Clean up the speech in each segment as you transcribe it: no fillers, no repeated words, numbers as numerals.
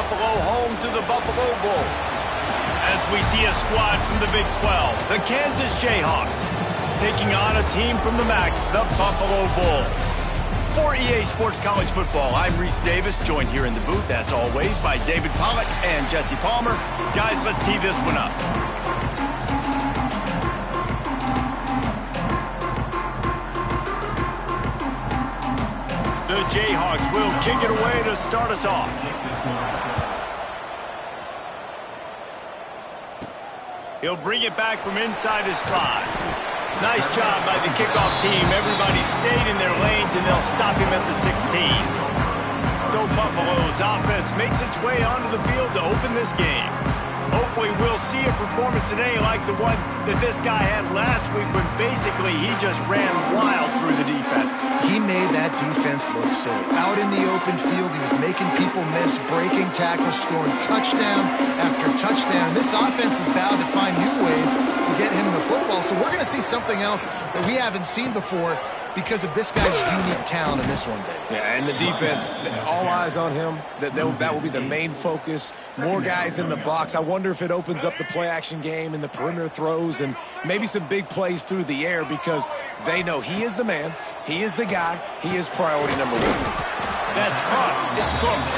Buffalo home to the Buffalo Bulls. As we see a squad from the Big 12, the Kansas Jayhawks, taking on a team from the MAC, the Buffalo Bulls. For EA Sports College Football, I'm Reese Davis, joined here in the booth, as always, by David Pollack and Jesse Palmer. Guys, let's tee this one up. The Jayhawks will kick it away to start us off. He'll bring it back from inside his 5. Nice job by the kickoff team. Everybody stayed in their lanes, and they'll stop him at the 16. So Buffalo's offense makes its way onto the field to open this game. Hopefully we'll see a performance today like the one that this guy had last week when basically he just ran wild through the defense. He made that defense look silly. Out in the open field, he was making people miss, breaking tackles, scoring touchdown after touchdown. This offense has vowed to find new ways to get him the football, so we're going to see something else that we haven't seen before because of this guy's unique talent in this one. Yeah, and the defense, all eyes on him. That will be the main focus. More guys in the box. I wonder if it opens up the play-action game and the perimeter throws and maybe some big plays through the air because they know he is the man, he is the guy, he is priority number 1. That's caught. It's cooked.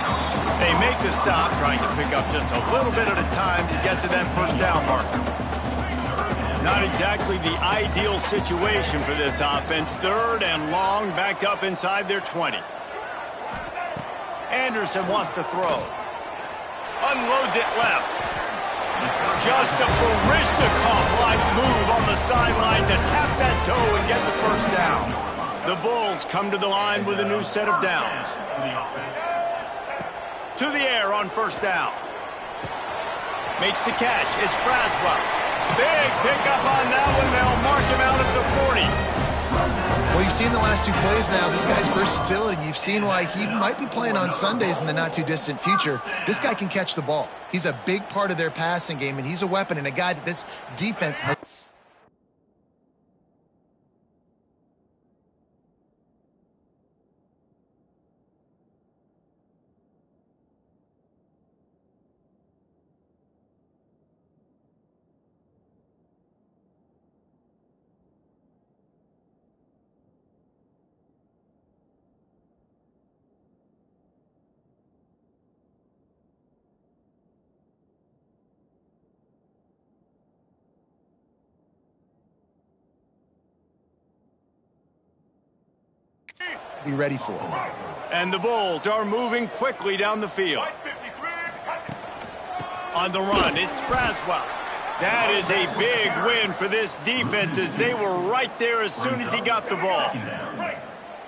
They make the stop, trying to pick up just a little bit at a time to get to that first down marker. Not exactly the ideal situation for this offense. 3rd and long, backed up inside their 20. Anderson wants to throw. Unloads it left. Just a Barishnikov-like move on the sideline to tap that toe and get the first down. The Bulls come to the line with a new set of downs. To the air on first down. Makes the catch. It's Braswell. Big pickup on that one. They'll mark him out at the 40. Well, you've seen the last 2 plays now. This guy's versatility. You've seen why he might be playing on Sundays in the not-too-distant future. This guy can catch the ball. He's a big part of their passing game, and he's a weapon and a guy that this defense has. Be ready for him. And the Bulls are moving quickly down the field. On the run, it's Braswell. That is a big win for this defense as they were right there as soon as he got the ball.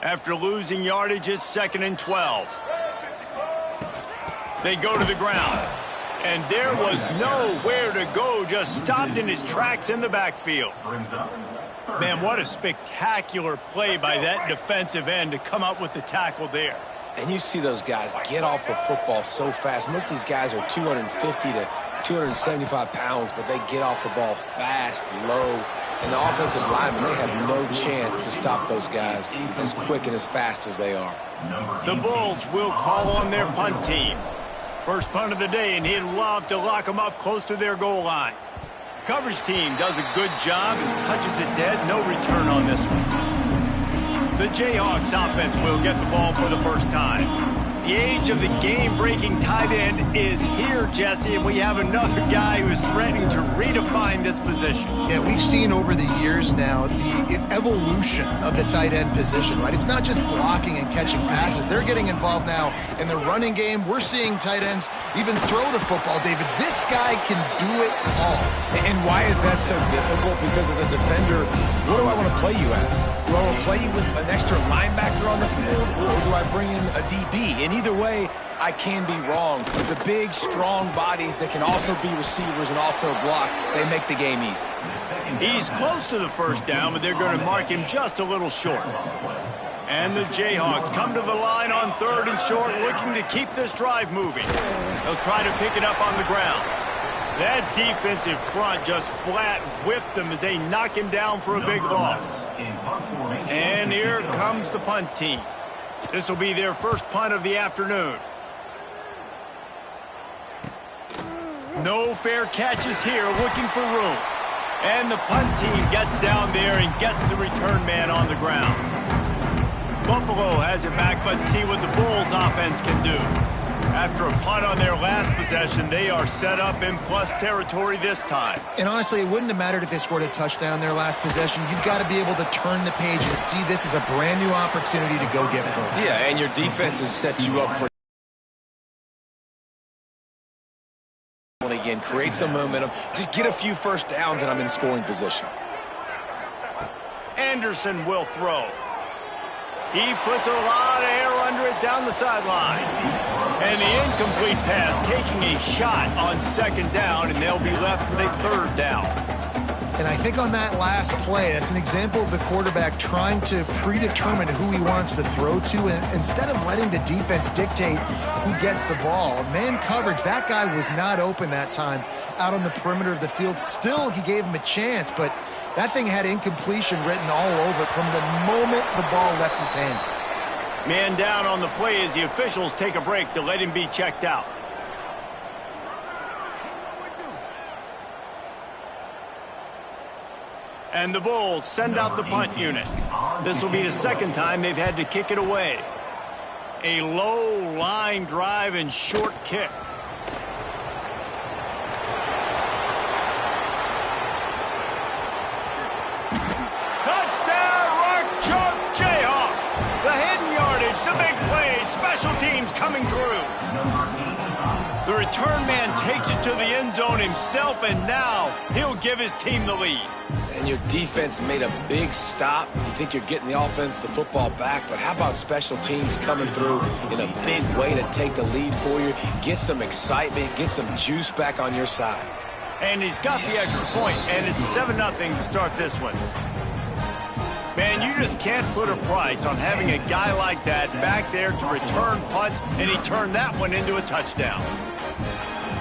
After losing yardage, it's 2nd and 12. They go to the ground. And there was nowhere to go, just stopped in his tracks in the backfield. Man, what a spectacular play by that defensive end to come up with the tackle there. And you see those guys get off the football so fast. Most of these guys are 250 to 275 pounds, but they get off the ball fast, low. And the offensive linemen, they have no chance to stop those guys as quick and as fast as they are. The Bulls will call on their punt team. First punt of the day, and he'd love to lock them up close to their goal line. Coverage team does a good job and touches it dead. No return on this one. The Jayhawks offense will get the ball for the first time. The age of the game-breaking tight end is here, Jesse, and we have another guy who is threatening to redefine this position. Yeah, we've seen over the years now the evolution of the tight end position, right? It's not just blocking and catching passes. They're getting involved now in the running game. We're seeing tight ends even throw the football, David. This guy can do it all. And why is that so difficult? Because as a defender, what do I want to play you as? Do I want to play you with an extra linebacker on the field, or do I bring in a DB? And either way, I can be wrong. The big, strong bodies that can also be receivers and also block, they make the game easy. He's close to the first down, but they're going to mark him just a little short. And the Jayhawks come to the line on 3rd and short, looking to keep this drive moving. They'll try to pick it up on the ground. That defensive front just flat whipped them as they knock him down for a big loss. And here comes the punt team. This will be their first punt of the afternoon. No fair catches here, looking for room. And the punt team gets down there and gets the return man on the ground. Buffalo has it back. Let's see what the Bulls offense can do. After a punt on their last possession, they are set up in plus territory this time. And honestly, it wouldn't have mattered if they scored a touchdown their last possession. You've got to be able to turn the page and see this as a brand new opportunity to go get points. Yeah, and your defense has set you up for again, create some momentum, just get a few first downs and I'm in scoring position. Anderson will throw. He puts a lot of air under it down the sideline. And the incomplete pass taking a shot on second down, and they'll be left with a third down. And I think on that last play, that's an example of the quarterback trying to predetermine who he wants to throw to, and instead of letting the defense dictate who gets the ball. Man coverage, that guy was not open that time out on the perimeter of the field. Still, he gave him a chance, but that thing had incompletion written all over it from the moment the ball left his hand. Man down on the play as the officials take a break to let him be checked out. And the Bulls send out the punt unit. This will be the second time they've had to kick it away. A low line drive and short kick. Touchdown, Rock Chalk Jayhawk. The hidden yardage, the big play, special teams coming through. The return man takes it to the end zone himself, and now he'll give his team the lead. And your defense made a big stop. You think you're getting the offense, the football back, but how about special teams coming through in a big way to take the lead for you, get some excitement, get some juice back on your side. And he's got the extra point, and it's 7-0 to start this one. Man, you just can't put a price on having a guy like that back there to return punts, and he turned that one into a touchdown.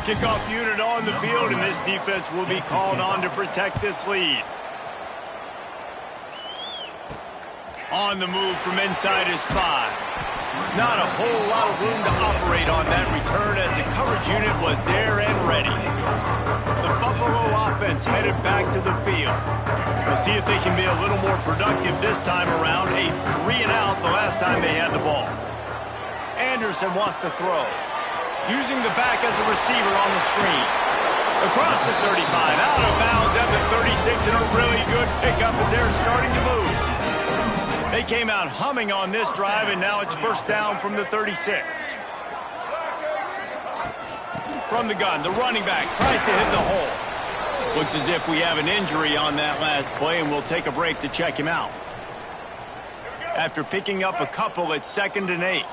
Kickoff unit on the field, and this defense will be called on to protect this lead. On the move from inside his 5. Not a whole lot of room to operate on that return as the coverage unit was there and ready. The Buffalo offense headed back to the field. We'll see if they can be a little more productive this time around. A 3-and-out the last time they had the ball. Anderson wants to throw. Using the back as a receiver on the screen. Across the 35, out of bounds at the 36, and a really good pickup as they're starting to move. They came out humming on this drive, and now it's first down from the 36. From the gun, the running back tries to hit the hole. Looks as if we have an injury on that last play, and we'll take a break to check him out. After picking up a couple, it's 2nd and 8.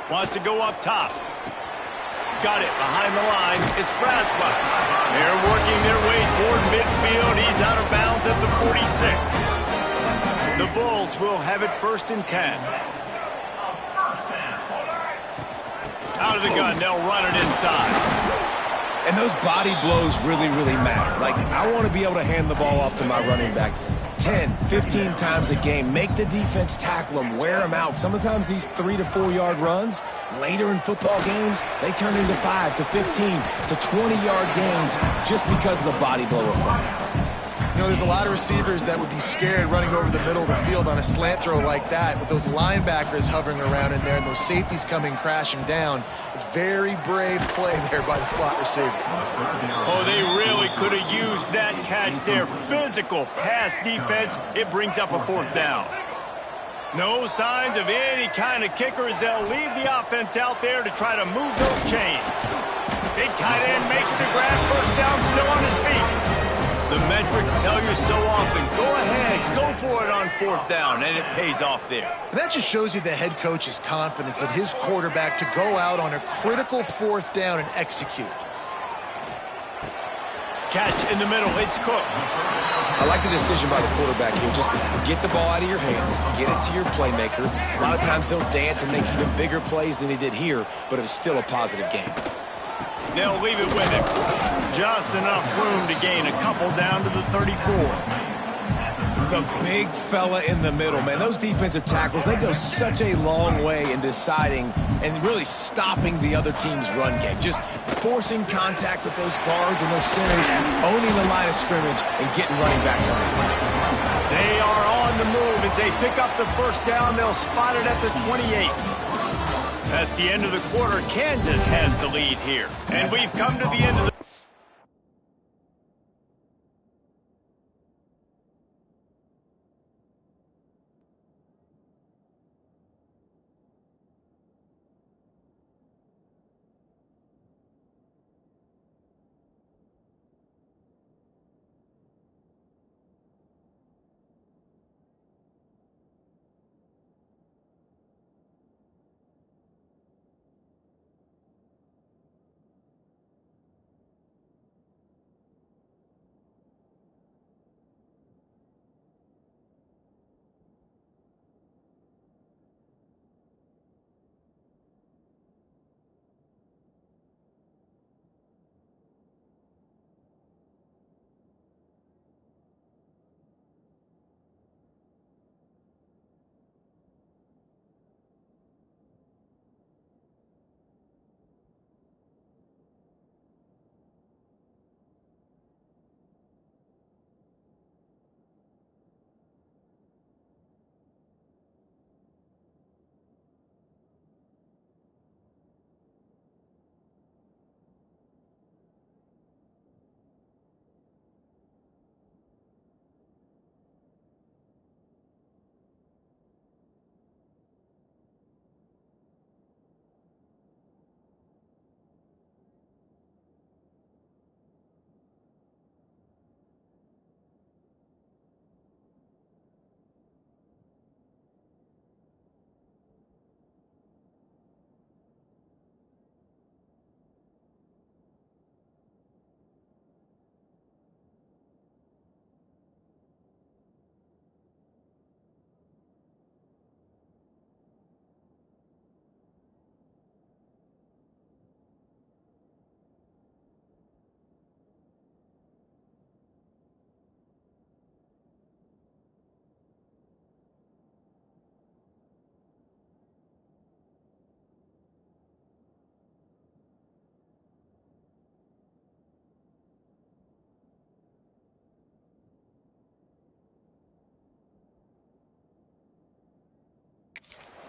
Wants to go up top. Got it behind the line. It's Braswell. They're working their way toward midfield. He's out of bounds at the 46. The Bulls will have it 1st and 10. Out of the gun, they'll run it inside. And those body blows really, really matter. Like, I want to be able to hand the ball off to my running back 10, 15 times a game. Make the defense tackle them, wear them out. Sometimes these 3 to 4 yard runs, later in football games, they turn into 5 to 15 to 20 yard gains just because of the body blow effect. You know, there's a lot of receivers that would be scared running over the middle of the field on a slant throw like that with those linebackers hovering around in there and those safeties coming crashing down. It's very brave play there by the slot receiver. Oh, they really could have used that catch there. Physical pass defense. It brings up a 4th down. No signs of any kind of kickers. They'll leave the offense out there to try to move those chains. Big tight end makes the grab. First down, still on his feet. The metrics tell you so often, go ahead, go for it on 4th down, and it pays off there. And that just shows you the head coach's confidence in his quarterback to go out on a critical 4th down and execute. Catch in the middle, it's Cook. I like the decision by the quarterback here. Just get the ball out of your hands, get it to your playmaker. A lot of times he'll dance and make even bigger plays than he did here, but it was still a positive game. They'll leave it with him. Just enough room to gain a couple down to the 34. The big fella in the middle, man. Those defensive tackles, they go such a long way in deciding and really stopping the other team's run game. Just forcing contact with those guards and those centers, owning the line of scrimmage, and getting running backs on the ground. They are on the move as they pick up the first down. They'll spot it at the 28. That's the end of the quarter. Kansas has the lead here. And we've come to the end of the...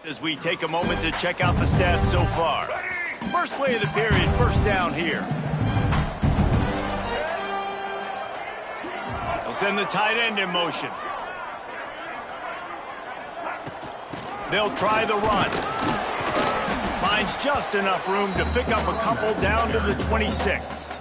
As we take a moment to check out the stats so far. First play of the period, first down here. They'll send the tight end in motion. They'll try the run. Finds just enough room to pick up a couple down to the 26.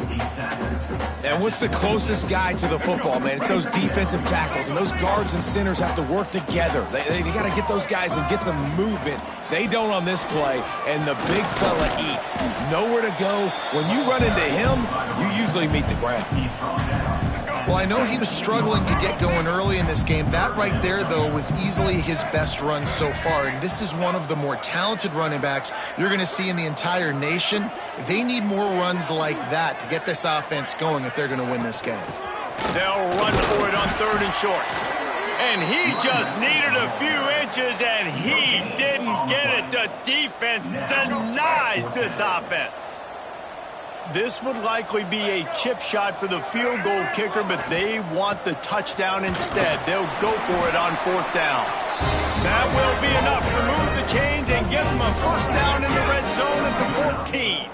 And what's the closest guy to the football, man? It's those defensive tackles, and those guards and centers have to work together. They got to get those guys and get some movement. They don't on this play, and the big fella eats. Nowhere to go. When you run into him, you usually meet the ground. Well, I know he was struggling to get going early in this game. That right there, though, was easily his best run so far. And this is one of the more talented running backs you're going to see in the entire nation. They need more runs like that to get this offense going if they're going to win this game. They'll run for it on third and short. And he just needed a few inches, and he didn't get it. The defense denies this offense. This would likely be a chip shot for the field goal kicker, but they want the touchdown instead. They'll go for it on fourth down. That will be enough to move the chains and give them a first down in the red zone at the 14.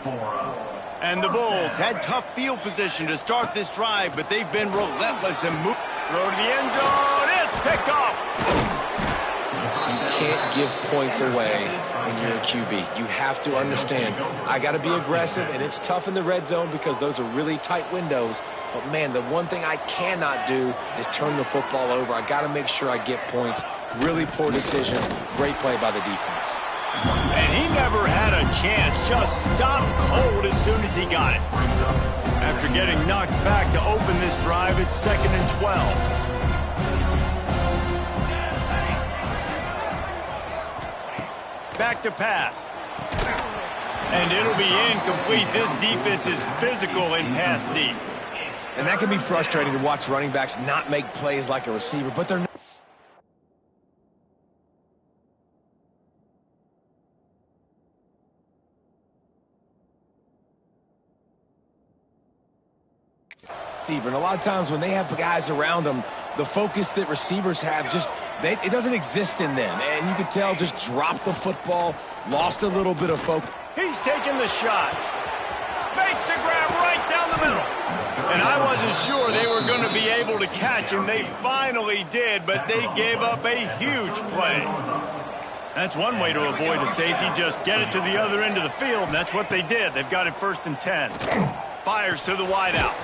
And the Bulls had tough field position to start this drive, but they've been relentless and move. Throw to the end zone. It's picked off. You can't give points away when you're a QB. You have to understand, I got to be aggressive, and it's tough in the red zone because those are really tight windows. But, man, the one thing I cannot do is turn the football over. I got to make sure I get points. Really poor decision. Great play by the defense. And he never had a chance. Just stopped cold as soon as he got it. After getting knocked back to open this drive, it's 2nd and 12. Back to pass. And it'll be incomplete. This defense is physical and pass deep. And that can be frustrating to watch running backs not make plays like a receiver, but they're not. receiver. And a lot of times when they have guys around them, the focus that receivers have it doesn't exist in them. And you could tell just dropped the football, lost a little bit of focus. He's taking the shot. Makes the grab right down the middle. And I wasn't sure they were going to be able to catch him. They finally did, but they gave up a huge play. That's one way to avoid a safety. Just get it to the other end of the field, and that's what they did. They've got it 1st and 10. Fires to the wideout.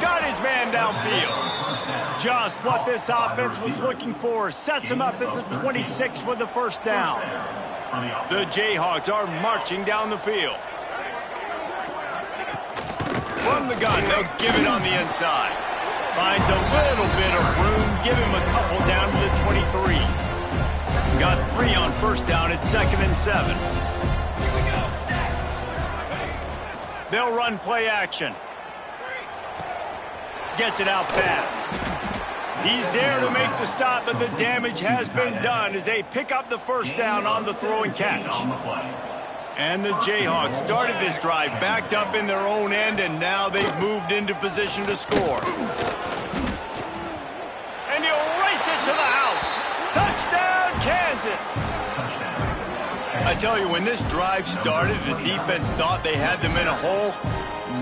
Got his man downfield. Just what this offense was looking for. Sets him up at the 26 with the 1st down. The Jayhawks are marching down the field. From the gun, they'll give it on the inside. Finds a little bit of room. Give him a couple down to the 23. Got 3 on 1st down. It's 2nd and 7. They'll run play action. Gets it out fast. He's there to make the stop, but the damage has been done as they pick up the 1st down on the throw and catch. And the Jayhawks started this drive backed up in their own end, and now they've moved into position to score. And he'll race it to the house. Touchdown, Kansas! I tell you, when this drive started, the defense thought they had them in a hole.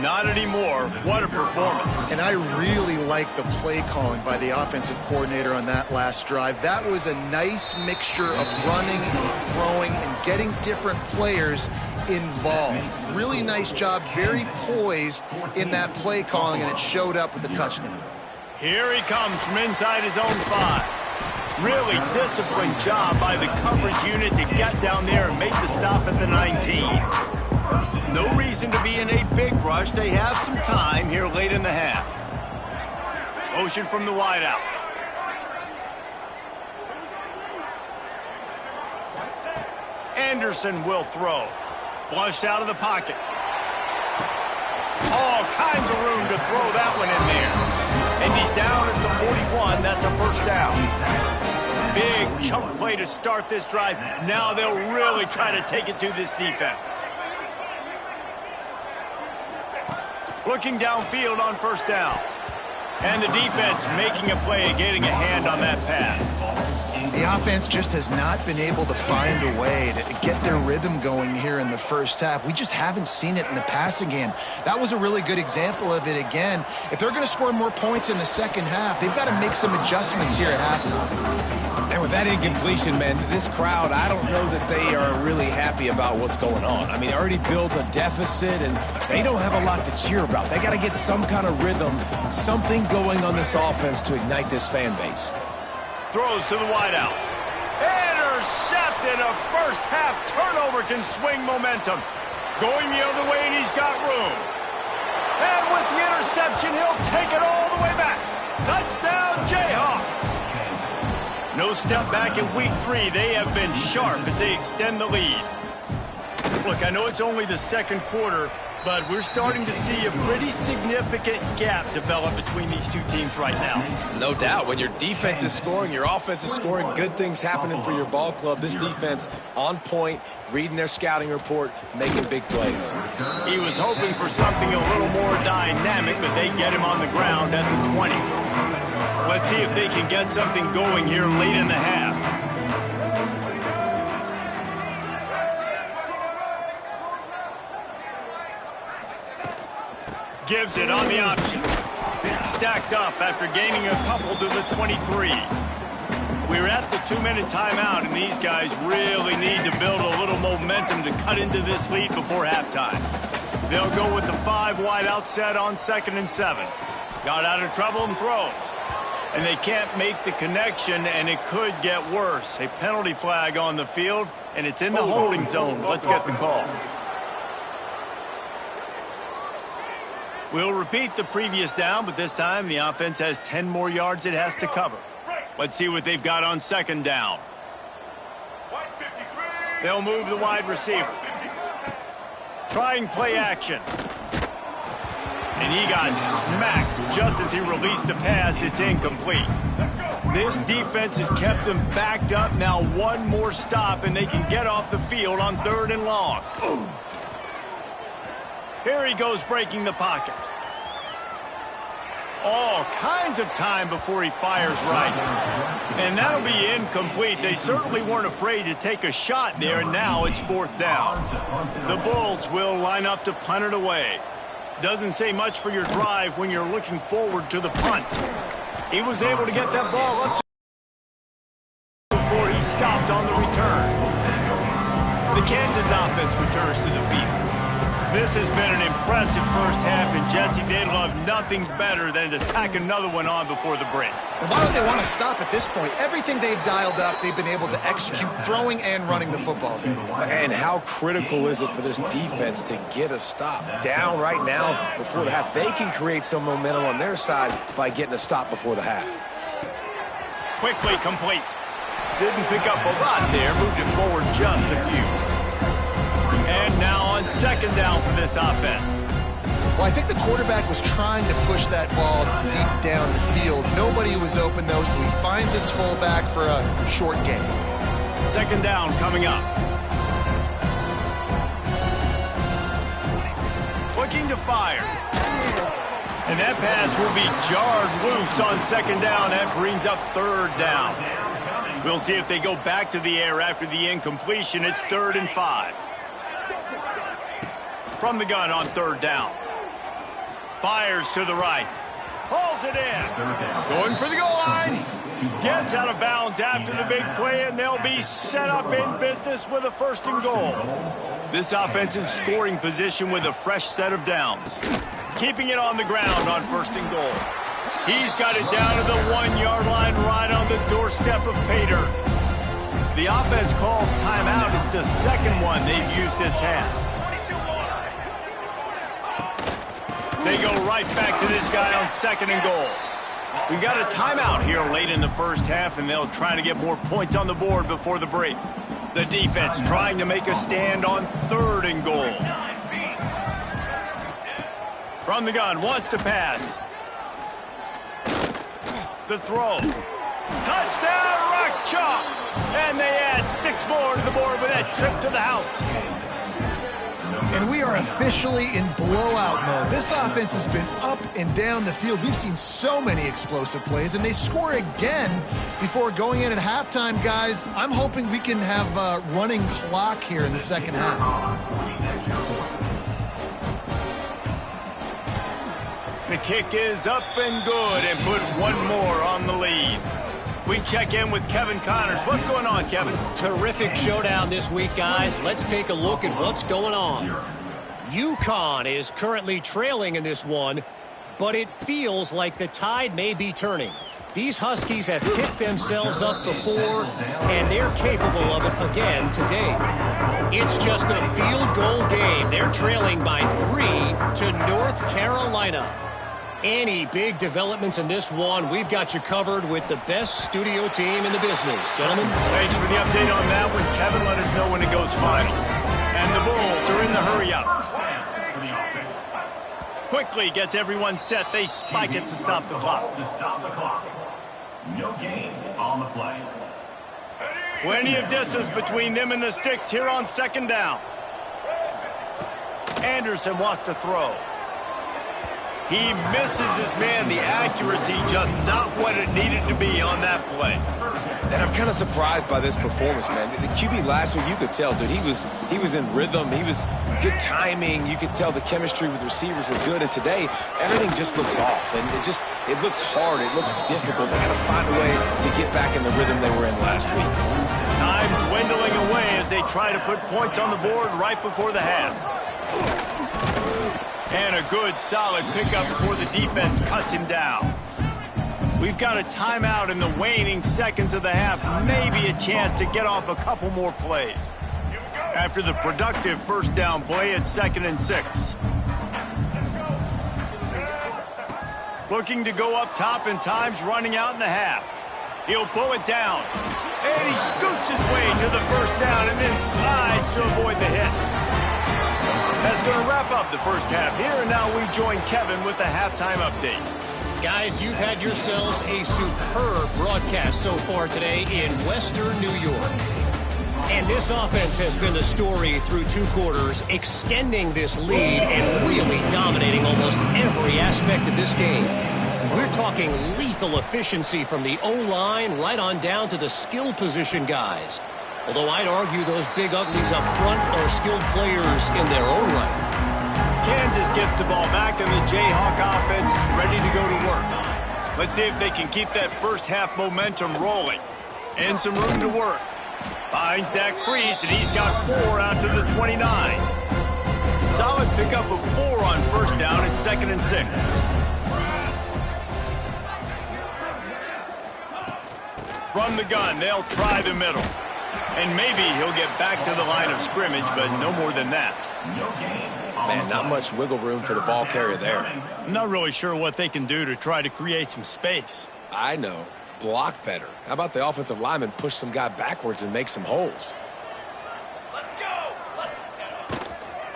Not anymore. What a performance. And I really like the play calling by the offensive coordinator on that last drive. That was a nice mixture of running and throwing and getting different players involved. Really nice job, very poised in that play calling, and it showed up with a touchdown. Here he comes from inside his own 5. Really disciplined job by the coverage unit to get down there and make the stop at the 19. No reason to be in a big rush. They have some time here late in the half. Motion from the wideout. Anderson will throw. Flushed out of the pocket. All kinds of room to throw that one in there. And he's down at the 41. That's a 1st down. Big chunk play to start this drive. Now they'll really try to take it to this defense. Looking downfield on 1st down. And the defense making a play and getting a hand on that pass. The offense just has not been able to find a way to get their rhythm going here in the 1st half. We just haven't seen it in the passing game. That was a really good example of it again. If they're going to score more points in the 2nd half, they've got to make some adjustments here at halftime. And with that incompletion, man, this crowd, I don't know that they are really happy about what's going on. I mean, they already built a deficit, and they don't have a lot to cheer about. They got to get some kind of rhythm, something going on this offense to ignite this fan base. Throws to the wideout. Intercepted. A 1st half turnover can swing momentum. Going the other way, and he's got room. And with the interception, he'll take it all the way back. Touchdown, Jayhawks. No step back in week 3. They have been sharp as they extend the lead. Look, I know it's only the 2nd quarter, but we're starting to see a pretty significant gap develop between these two teams right now. No doubt. When your defense is scoring, your offense is scoring, good things happening for your ball club. This defense on point, reading their scouting report, making big plays. He was hoping for something a little more dynamic, but they get him on the ground at the 20. Let's see if they can get something going here late in the half. Gives it on the option. Stacked up after gaining a couple to the 23. We're at the 2-minute timeout, and these guys really need to build a little momentum to cut into this lead before halftime. They'll go with the 5 wide out set on 2nd and 7. Got out of trouble and throws. And they can't make the connection, and it could get worse. A penalty flag on the field, and it's in the holding zone. Let's get the call. We'll repeat the previous down, but this time the offense has 10 more yards it has to cover. Let's see what they've got on 2nd down. They'll move the wide receiver. Trying play action. And he got smacked just as he released the pass. It's incomplete. This defense has kept them backed up. Now one more stop, and they can get off the field on 3rd and long. Boom. Here he goes breaking the pocket. all kinds of time before he fires right. And that'll be incomplete. They certainly weren't afraid to take a shot there, and now it's 4th down. The Bulls will line up to punt it away. Doesn't say much for your drive when you're looking forward to the punt. He was able to get that ball up before he stopped on the return. The Kansas offense returns to the field. This has been an impressive first half, and Jesse, they'd love nothing better than to tack another one on before the break. And why would they want to stop at this point? Everything they've dialed up, they've been able to execute throwing and running the football. And how critical is it for this defense to get a stop down right now before the half? They can create some momentum on their side by getting a stop before the half. Quickly complete. Didn't pick up a lot there, moved it forward just a few. And now on 2nd down for this offense. Well, I think the quarterback was trying to push that ball deep down the field. Nobody was open, though, so he finds his fullback for a short gain. 2nd down coming up. Looking to fire. And that pass will be jarred loose on 2nd down. That brings up 3rd down. We'll see if they go back to the air after the incompletion. It's 3rd and 5. From the gun on 3rd down. Fires to the right. Hauls it in. Going for the goal line. Gets out of bounds after the big play, and they'll be set up in business with a 1st and goal. This offense in scoring position with a fresh set of downs. Keeping it on the ground on 1st and goal. He's got it down to the 1-yard line right on the doorstep of Pater. The offense calls timeout. It's the 2nd one they've used this half. They go right back to this guy on 2nd and goal. We got a timeout here late in the first half, and they'll try to get more points on the board before the break. The defense trying to make a stand on 3rd and goal. From the gun, wants to pass. The throw. Touchdown, Rock Chalk! And they add 6 more to the board with that trip to the house. And we are officially in blowout mode. This offense has been up and down the field. We've seen so many explosive plays, and they score again before going in at halftime, guys. I'm hoping we can have a running clock here in the 2nd half. The kick is up and good, and put 1 more on the lead. We check in with Kevin Connors. What's going on, Kevin? Terrific showdown this week, guys. Let's take a look at what's going on. UConn is currently trailing in this one, but it feels like the tide may be turning. These Huskies have picked themselves up before, and they're capable of it again today. It's just a field goal game. They're trailing by 3 to North Carolina. Any big developments in this one, we've got you covered with the best studio team in the business. Gentlemen. Thanks for the update on that one, Kevin. Let us know when it goes final. And the Bulls are in the hurry-up. Quickly gets everyone set. They spike it to stop the clock. No gain on the play. Plenty of distance between them and the sticks here on 2nd down. Anderson wants to throw. He misses his man. The accuracy just not what it needed to be on that play. And I'm kind of surprised by this performance, man. The QB last week, you could tell, dude, he was in rhythm. He was good timing. You could tell the chemistry with receivers was good. And today, everything just looks off. And it looks hard. It looks difficult. They got to find a way to get back in the rhythm they were in last week. Time dwindling away as they try to put points on the board right before the half. And a good, solid pickup before the defense cuts him down. We've got a timeout in the waning seconds of the half. Maybe a chance to get off a couple more plays. After the productive 1st down play, it's 2nd and 6. Looking to go up top, and time's running out in the half. He'll pull it down. And he scoots his way to the 1st down and then slides to avoid the hit. That's going to wrap up the first half here, and now we join Kevin with the halftime update. Guys, you've had yourselves a superb broadcast so far today in Western New York. And this offense has been the story through 2 quarters, extending this lead and really dominating almost every aspect of this game. We're talking lethal efficiency from the O-line right on down to the skill position guys. Although I'd argue those big uglies up front are skilled players in their own right. Kansas gets the ball back, and the Jayhawk offense is ready to go to work. Let's see if they can keep that first half momentum rolling. And some room to work. Finds that crease, and he's got 4 out to the 29. Solid pickup of 4 on first down. It's 2nd and 6. From the gun, they'll try the middle. And maybe he'll get back to the line of scrimmage, but no more than that. Man, not much wiggle room for the ball carrier there. I'm not really sure what they can do to try to create some space. I know. Block better. How about the offensive lineman push some guy backwards and make some holes? Let's go.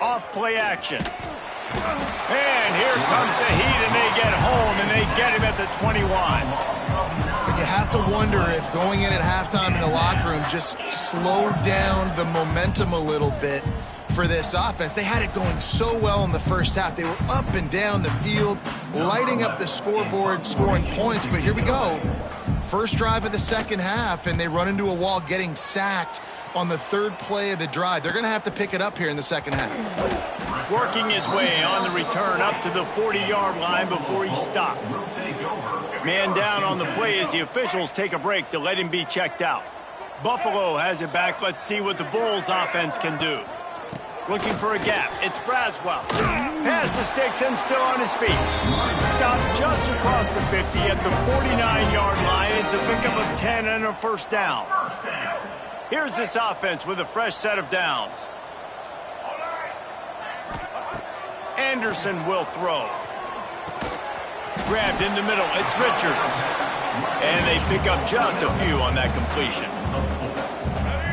Off play action. And here comes the heat, and they get home, and they get him at the 21. You have to wonder if going in at halftime in the locker room just slowed down the momentum a little bit for this offense. They had it going so well in the first half. They were up and down the field, lighting up the scoreboard, scoring points. But here we go. First drive of the second half, and they run into a wall, getting sacked on the 3rd play of the drive. They're going to have to pick it up here in the second half. Working his way on the return up to the 40-yard line before he stopped. Man down on the play as the officials take a break to let him be checked out. Buffalo has it back. Let's see what the Bulls offense can do. Looking for a gap. It's Braswell. Pass the sticks and still on his feet. Stopped just across the 50 at the 49-yard line. It's a pickup of 10 and a first down. Here's this offense with a fresh set of downs. Anderson will throw. Grabbed in the middle. It's Richards. And they pick up just a few on that completion.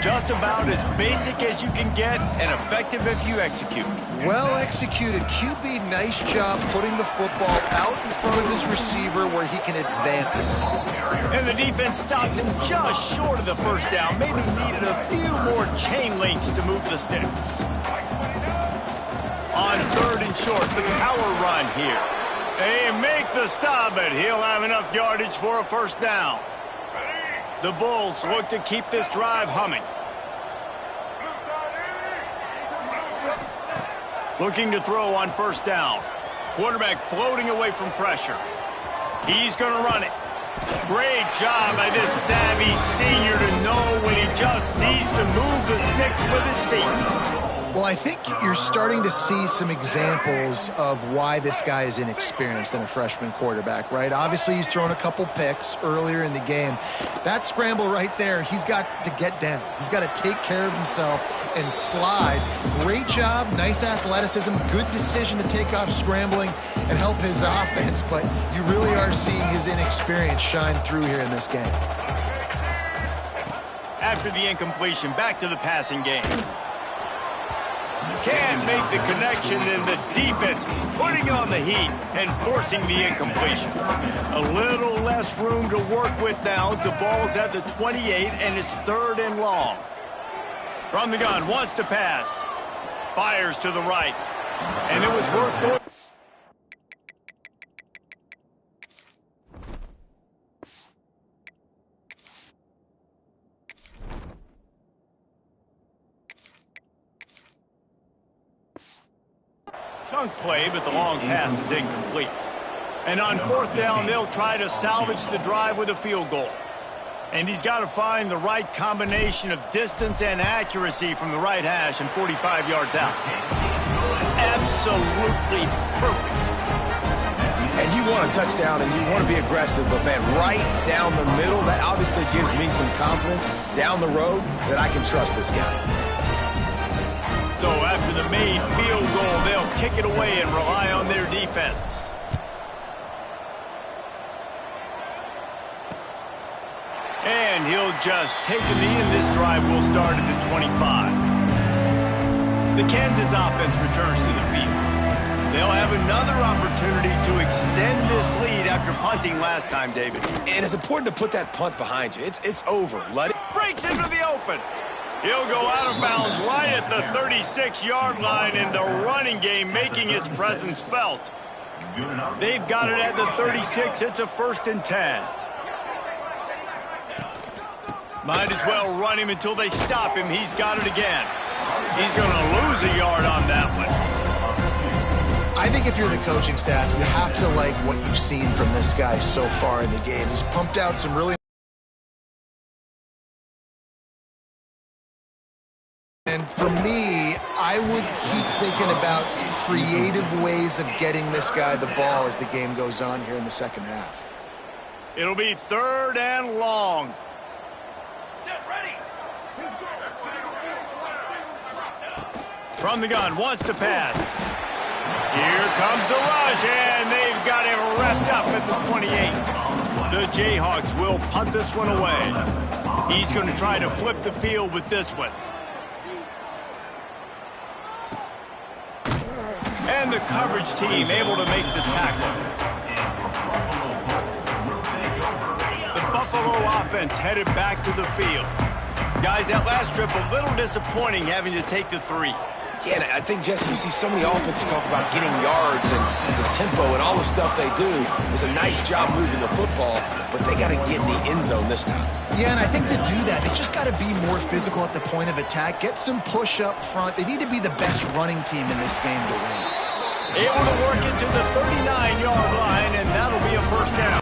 Just about as basic as you can get and effective if you execute. Well executed. QB, nice job putting the football out in front of his receiver where he can advance it. And the defense stops him just short of the first down. Maybe needed a few more chain links to move the sticks. On 3rd and short, the power run here. They make the stop, but he'll have enough yardage for a first down. The Bulls look to keep this drive humming. Looking to throw on first down. Quarterback floating away from pressure. He's going to run it. Great job by this savvy senior to know when he just needs to move the sticks with his feet. Well, I think you're starting to see some examples of why this guy is inexperienced than a freshman quarterback, right? Obviously, he's thrown a couple picks earlier in the game. That scramble right there, he's got to get down. He's got to take care of himself and slide. Great job, nice athleticism, good decision to take off scrambling and help his offense, but you really are seeing his inexperience shine through here in this game. After the incompletion, back to the passing game. Can't make the connection, and the defense putting on the heat and forcing the incompletion. A little less room to work with now as the ball's at the 28 and it's 3rd and long. From the gun, wants to pass. Fires to the right. And it was worth going. Chunk play, but the long pass is incomplete. And on 4th down, they'll try to salvage the drive with a field goal. And he's got to find the right combination of distance and accuracy from the right hash and 45 yards out. Absolutely perfect. And you want a touchdown and you want to be aggressive, but man, right down the middle, that obviously gives me some confidence down the road that I can trust this guy. So after the made field goal, they'll kick it away and rely on their defense. And he'll just take a knee, and this drive will start at the 25. The Kansas offense returns to the field. They'll have another opportunity to extend this lead after punting last time, David. And it's important to put that punt behind you. It's over. Let it. Breaks into the open. He'll go out of bounds right at the 36-yard line, and the running game making its presence felt. They've got it at the 36. It's a 1st and 10. Might as well run him until they stop him. He's got it again. He's going to lose a yard on that one. I think if you're the coaching staff, you have to like what you've seen from this guy so far in the game. He's pumped out some really... And for me, I would keep thinking about creative ways of getting this guy the ball as the game goes on here in the second half. It'll be 3rd and long. From the gun, wants to pass. Here comes the rush, and they've got him wrapped up at the 28. The Jayhawks will punt this one away. He's going to try to flip the field with this one. And the coverage team able to make the tackle. The Buffalo offense headed back to the field. Guys, that last trip a little disappointing having to take the 3. Yeah, and I think, Jesse, you see so many offenses talk about getting yards and the tempo and all the stuff they do. It was a nice job moving the football, but they got to get in the end zone this time. Yeah, and I think to do that, they just got to be more physical at the point of attack, get some push up front. They need to be the best running team in this game to win. Able to work it to the 39-yard line, and that'll be a 1st down.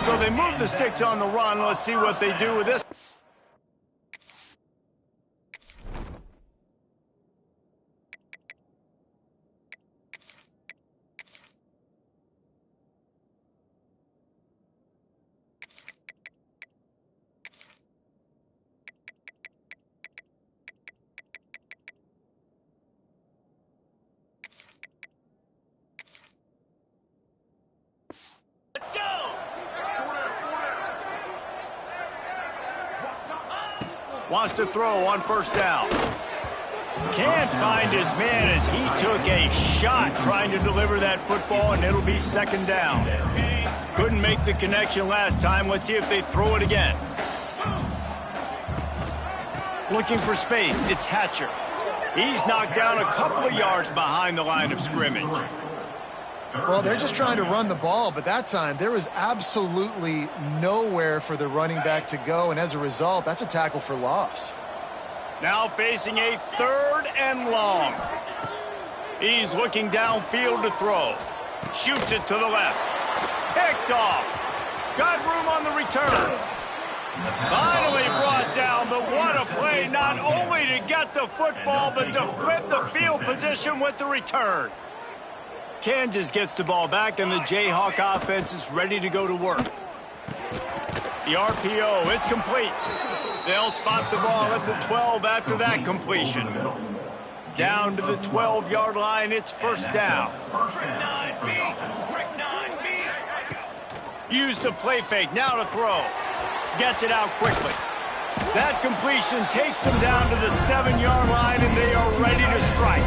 So they move the sticks on the run. Let's see what they do with this. Wants to throw on 1st down. Can't find his man as he took a shot trying to deliver that football, and it'll be 2nd down. Couldn't make the connection last time. Let's see if they throw it again. Looking for space. It's Hatcher. He's knocked down a couple of yards behind the line of scrimmage. Well, they're just trying to run the ball, but that time there was absolutely nowhere for the running back to go, and as a result, that's a tackle for loss. Now facing a 3rd and long. He's looking downfield to throw. Shoots it to the left. Picked off. Got room on the return. Finally brought down, but what a play, not only to get the football, but to flip the field position with the return. Kansas gets the ball back, and the Jayhawk offense is ready to go to work. The RPO, it's complete. They'll spot the ball at the 12 after that completion. Down to the 12-yard line, it's 1st down. Use the play fake, now to throw. Gets it out quickly. That completion takes them down to the 7-yard line, and they are ready to strike.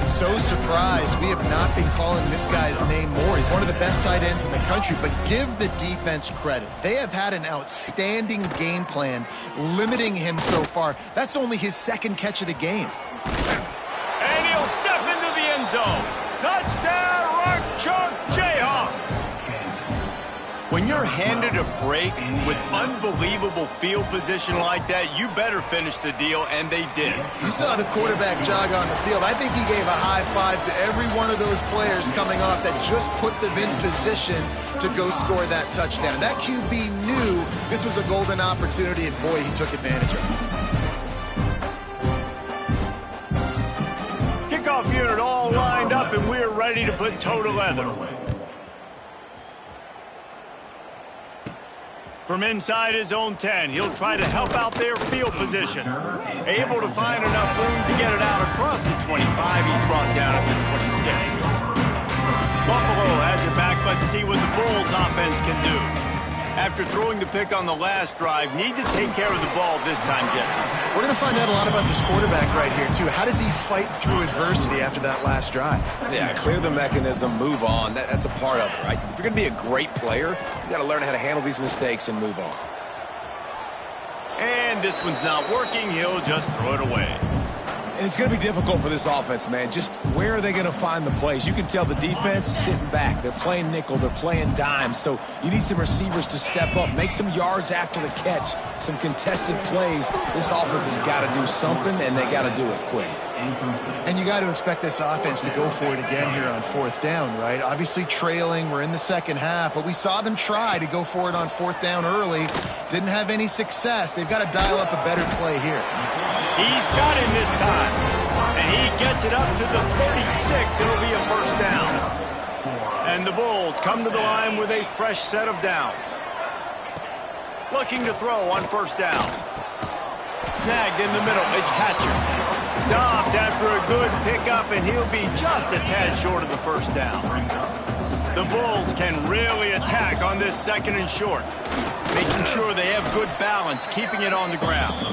So surprised we have not been calling this guy's name more. He's one of the best tight ends in the country, but give the defense credit. They have had an outstanding game plan limiting him so far. That's only his 2nd catch of the game. And he'll step into the end zone. Touchdown, Rock Chalk Jayhawk. When you're handed a break with unbelievable field position like that, you better finish the deal, and they did. You saw the quarterback jog on the field. I think he gave a high five to every one of those players coming off that just put them in position to go score that touchdown. That QB knew this was a golden opportunity, and boy, he took advantage of it. Kickoff unit all lined up, and we're ready to put toe to leather. From inside his own 10, he'll try to help out their field position. Able to find enough room to get it out across the 25. He's brought down at the 26. Buffalo has it back. Let's see what the Bulls offense can do. After throwing the pick on the last drive, need to take care of the ball this time, Jesse. We're going to find out a lot about this quarterback right here, too. How does he fight through adversity after that last drive? Yeah, clear the mechanism, move on. That's a part of it, right? If you're going to be a great player, you got to learn how to handle these mistakes and move on. And this one's not working. He'll just throw it away. And it's going to be difficult for this offense, man. Just where are they going to find the plays? You can tell the defense sitting back. They're playing nickel. They're playing dime. So you need some receivers to step up, make some yards after the catch, some contested plays. This offense has got to do something, and they got to do it quick. And you got to expect this offense to go for it again here on fourth down, right? Obviously trailing. We're in the second half, but we saw them try to go for it on fourth down early. Didn't have any success. They've got to dial up a better play here. He's got him this time. And he gets it up to the 36. It'll be a first down. And the Bulls come to the line with a fresh set of downs. Looking to throw on first down. Snagged in the middle. It's Hatcher. Stopped after a good pickup, and he'll be just a tad short of the first down. The Bulls can really attack on this second and short, making sure they have good balance, keeping it on the ground.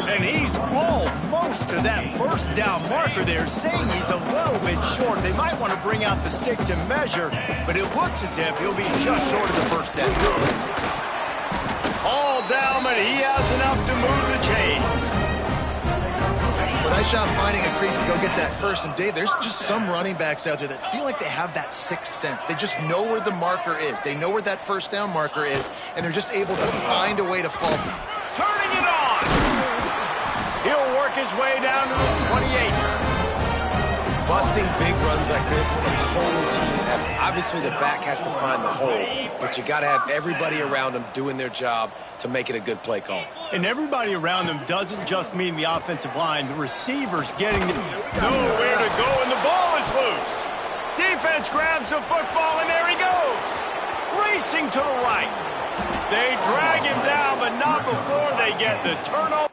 And he's almost to that first down marker there, saying he's a little bit short. They might want to bring out the sticks and measure, but it looks as if he'll be just short of the first down. All down, but he has enough to move the chains. Nice job finding a crease to go get that first. And Dave, there's just some running backs out there that feel like they have that sixth sense. They just know where the marker is. They know where that first down marker is, and they're just able to find a way to fall through. Turning it on! He'll work his way down to the 28. Busting big runs like this is a total team effort. Obviously, the back has to find the hole, but you got to have everybody around them doing their job to make it a good play call. And everybody around them doesn't just mean the offensive line. The receivers getting nowhere to go, and the ball is loose. Defense grabs the football, and there he goes. Racing to the right. They drag him down, but not before they get the turnover.